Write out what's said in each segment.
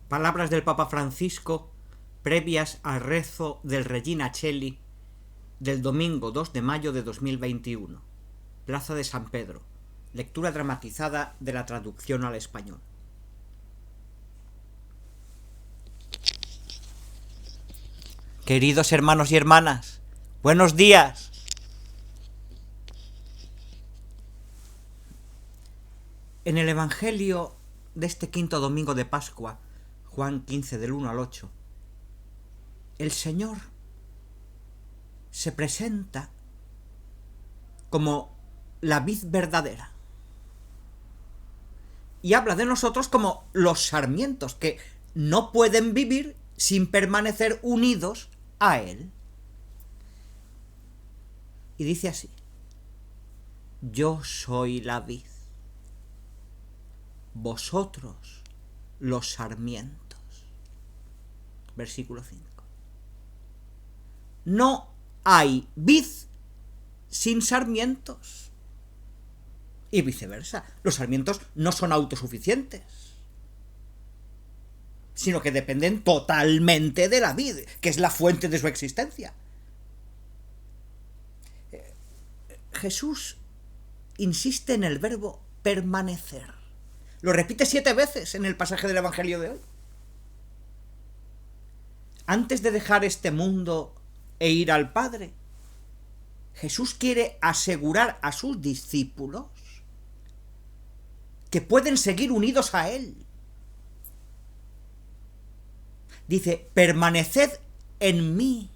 Palabras del Papa Francisco previas al rezo del Regina Coeli del domingo 2 de mayo de 2021. Plaza de San Pedro. Lectura dramatizada de la traducción al español. Queridos hermanos y hermanas, buenos días. En el Evangelio de este quinto domingo de Pascua, Juan 15 del 1 al 8, el Señor se presenta como la vid verdadera y habla de nosotros como los sarmientos que no pueden vivir sin permanecer unidos a Él. Y dice así: yo soy la vid, vosotros los sarmientos. Versículo 5. No hay vid sin sarmientos. Y viceversa. Los sarmientos no son autosuficientes, sino que dependen totalmente de la vid, que es la fuente de su existencia. Jesús insiste en el verbo permanecer. Lo repite 7 veces en el pasaje del Evangelio de hoy. Antes de dejar este mundo e ir al Padre, Jesús quiere asegurar a sus discípulos que pueden seguir unidos a Él. Dice: permaneced en mí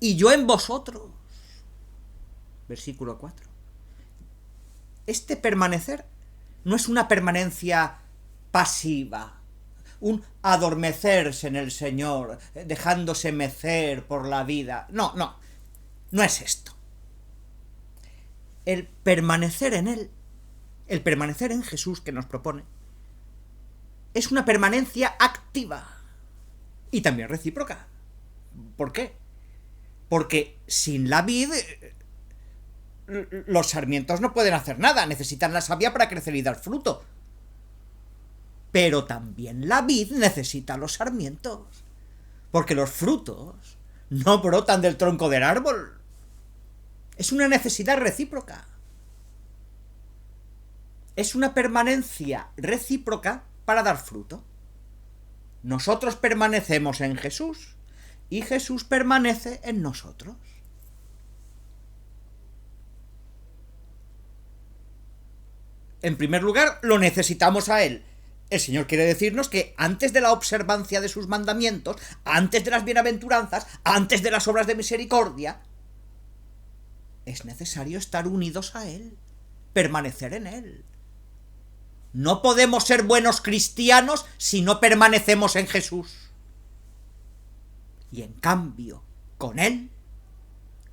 y yo en vosotros. Versículo 4. Este permanecer no es una permanencia pasiva, un adormecerse en el Señor, dejándose mecer por la vida. No es esto. El permanecer en Él, el permanecer en Jesús que nos propone, es una permanencia activa y también recíproca. ¿Por qué? Porque sin la vid los sarmientos no pueden hacer nada, necesitan la savia para crecer y dar fruto. Pero también la vid necesita los sarmientos, porque los frutos no brotan del tronco del árbol. Es una necesidad recíproca. Es una permanencia recíproca para dar fruto. Nosotros permanecemos en Jesús y Jesús permanece en nosotros. En primer lugar, lo necesitamos a Él. El Señor quiere decirnos que antes de la observancia de sus mandamientos, antes de las bienaventuranzas, antes de las obras de misericordia, es necesario estar unidos a Él, permanecer en Él. No podemos ser buenos cristianos si no permanecemos en Jesús. Y en cambio, con Él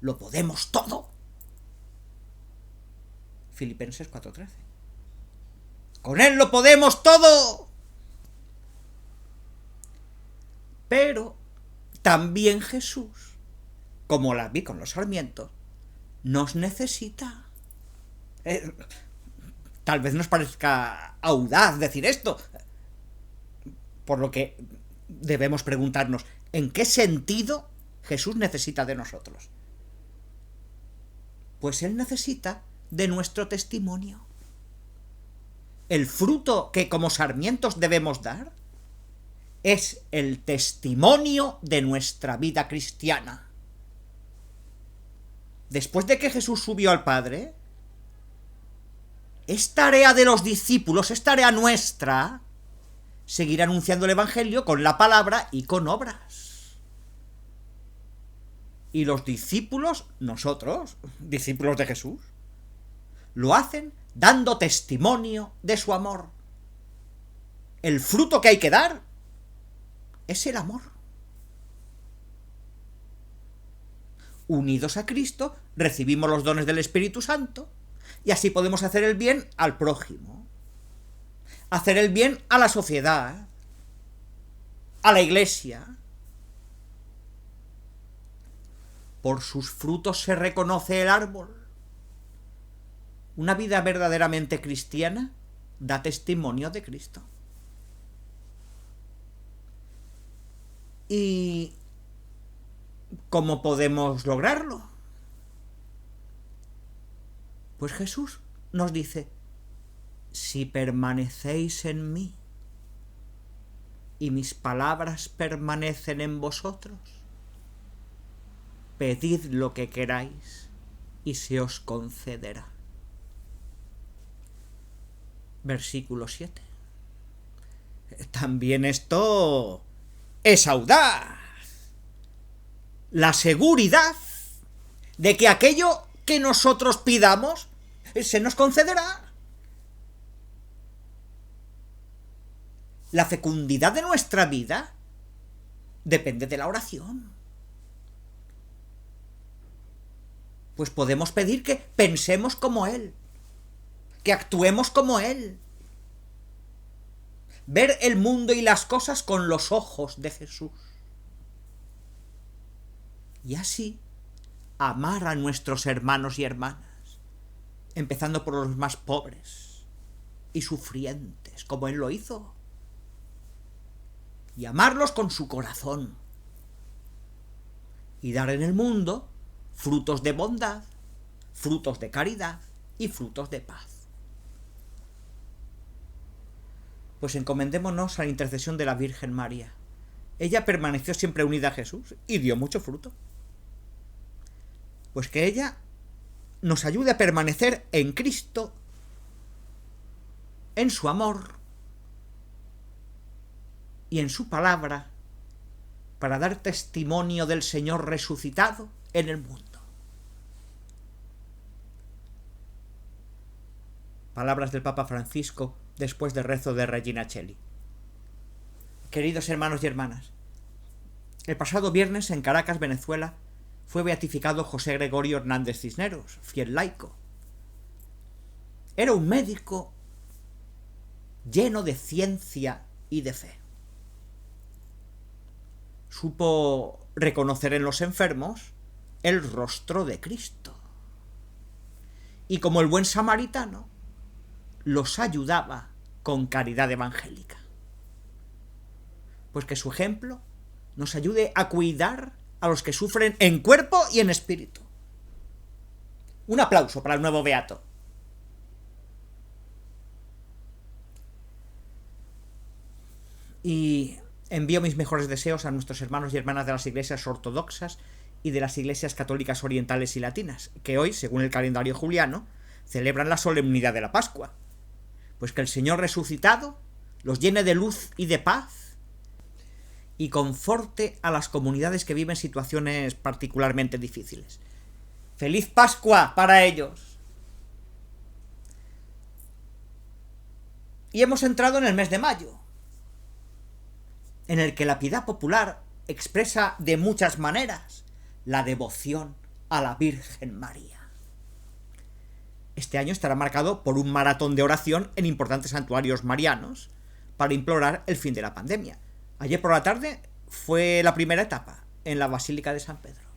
lo podemos todo. Filipenses 4:13. Con Él lo podemos todo. Pero también Jesús, como la vi con los sarmientos, nos necesita. Tal vez nos parezca audaz decir esto, por lo que debemos preguntarnos: ¿en qué sentido Jesús necesita de nosotros? Pues Él necesita de nuestro testimonio. El fruto que como sarmientos debemos dar es el testimonio de nuestra vida cristiana. Después de que Jesús subió al Padre, es tarea de los discípulos, es tarea nuestra, seguir anunciando el Evangelio con la palabra y con obras. Y los discípulos, nosotros, discípulos de Jesús, lo hacen dando testimonio de su amor. El fruto que hay que dar es el amor. Unidos a Cristo, recibimos los dones del Espíritu Santo y así podemos hacer el bien al prójimo, hacer el bien a la sociedad, a la Iglesia. Por sus frutos se reconoce el árbol. Una vida verdaderamente cristiana da testimonio de Cristo. ¿Y cómo podemos lograrlo? Pues Jesús nos dice: si permanecéis en mí y mis palabras permanecen en vosotros, pedid lo que queráis y se os concederá. Versículo 7. También esto es audaz. La seguridad de que aquello que nosotros pidamos se nos concederá. La fecundidad de nuestra vida depende de la oración. Pues podemos pedir que pensemos como Él, que actuemos como Él, ver el mundo y las cosas con los ojos de Jesús. Y así amar a nuestros hermanos y hermanas, empezando por los más pobres y sufrientes, como Él lo hizo. Y amarlos con su corazón. Y dar en el mundo frutos de bondad, frutos de caridad y frutos de paz. Pues encomendémonos a la intercesión de la Virgen María. Ella permaneció siempre unida a Jesús y dio mucho fruto. Pues que ella nos ayude a permanecer en Cristo, en su amor y en su palabra, para dar testimonio del Señor resucitado en el mundo. Palabras del Papa Francisco después del rezo de Regina Coeli. Queridos hermanos y hermanas, el pasado viernes en Caracas, Venezuela, fue beatificado José Gregorio Hernández Cisneros, fiel laico. Era un médico lleno de ciencia y de fe. Supo reconocer en los enfermos el rostro de Cristo. Y como el buen samaritano, los ayudaba con caridad evangélica. Pues que su ejemplo nos ayude a cuidar a los que sufren en cuerpo y en espíritu. Un aplauso para el nuevo beato. Y envío mis mejores deseos a nuestros hermanos y hermanas de las iglesias ortodoxas y de las iglesias católicas orientales y latinas, que hoy, según el calendario juliano, celebran la solemnidad de la Pascua. Pues que el Señor resucitado los llene de luz y de paz y conforte a las comunidades que viven situaciones particularmente difíciles. ¡Feliz Pascua para ellos! Y hemos entrado en el mes de mayo, en el que la piedad popular expresa de muchas maneras la devoción a la Virgen María. Este año estará marcado por un maratón de oración en importantes santuarios marianos para implorar el fin de la pandemia. Ayer por la tarde fue la primera etapa en la Basílica de San Pedro.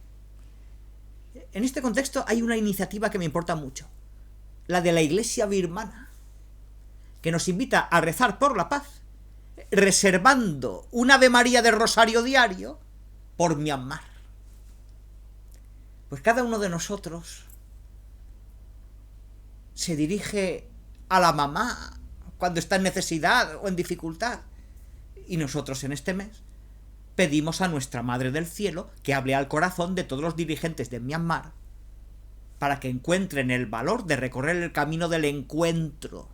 En este contexto hay una iniciativa que me importa mucho, la de la Iglesia birmana, que nos invita a rezar por la paz, reservando un Ave María de rosario diario por Myanmar. Pues cada uno de nosotros se dirige a la mamá cuando está en necesidad o en dificultad. Y nosotros en este mes pedimos a nuestra Madre del Cielo que hable al corazón de todos los dirigentes de Myanmar para que encuentren el valor de recorrer el camino del encuentro,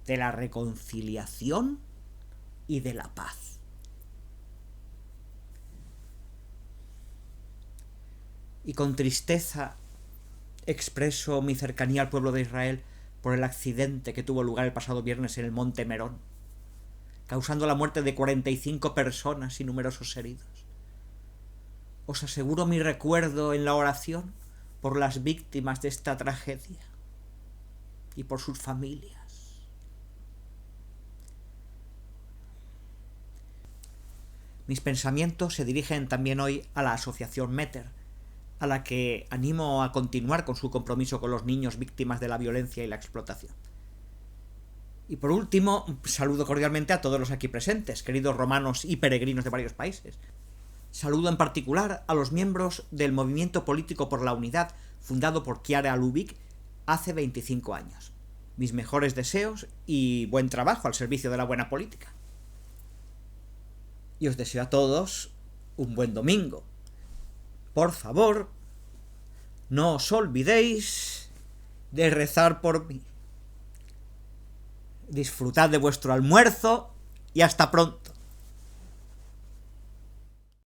de la reconciliación y de la paz. Y con tristeza expreso mi cercanía al pueblo de Israel por el accidente que tuvo lugar el pasado viernes en el Monte Merón, causando la muerte de 45 personas y numerosos heridos. Os aseguro mi recuerdo en la oración por las víctimas de esta tragedia y por sus familias. Mis pensamientos se dirigen también hoy a la asociación Meter, a la que animo a continuar con su compromiso con los niños víctimas de la violencia y la explotación. Y por último, saludo cordialmente a todos los aquí presentes, queridos romanos y peregrinos de varios países. Saludo en particular a los miembros del Movimiento Político por la Unidad, fundado por Chiara Lubich hace 25 años. Mis mejores deseos y buen trabajo al servicio de la buena política. Y os deseo a todos un buen domingo. Por favor, no os olvidéis de rezar por mí. Disfrutad de vuestro almuerzo y hasta pronto.